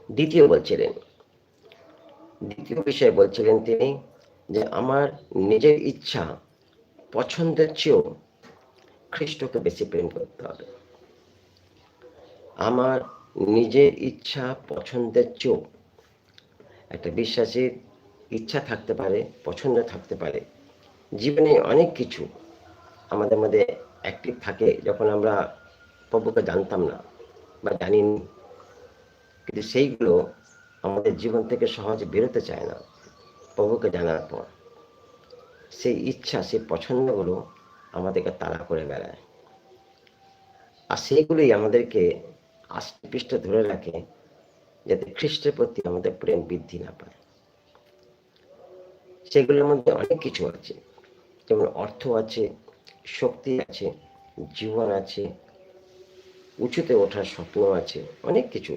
দ্বিতীয় বিষয় বলছিলেন তিনি যে আমার নিজের ইচ্ছা পছন্দের চেয়েও খ্রিস্টকে বেশি প্রেম করতে হবে। আমার নিজের ইচ্ছা পছন্দের চেয়েও, একটা বিশ্বাসীর ইচ্ছা থাকতে পারে, পছন্দ থাকতে পারে, জীবনে অনেক কিছু আমাদের মধ্যে অ্যাক্টিভ থাকে যখন আমরা প্রভুকে জানতাম না বা জানিনি, কিন্তু সেইগুলো আমাদের জীবন থেকে সহজে বেরোতে চায় না। প্রভুকে জানার পর সেই ইচ্ছা, সেই পছন্দগুলো আমাদেরকে তাড়া করে বেড়ায়, আর সেইগুলোই আমাদেরকে আষ্টে পৃষ্ঠে ধরে রাখে, যাতে খ্রিস্টের প্রতি আমাদের প্রেম বৃদ্ধি না পায়। সেগুলোর মধ্যে অনেক কিছু আছে, যেমন অর্থ আছে, শক্তি আছে, জীবন আছে, উঁচুতে ওঠার স্বপ্ন আছে, অনেক কিছু।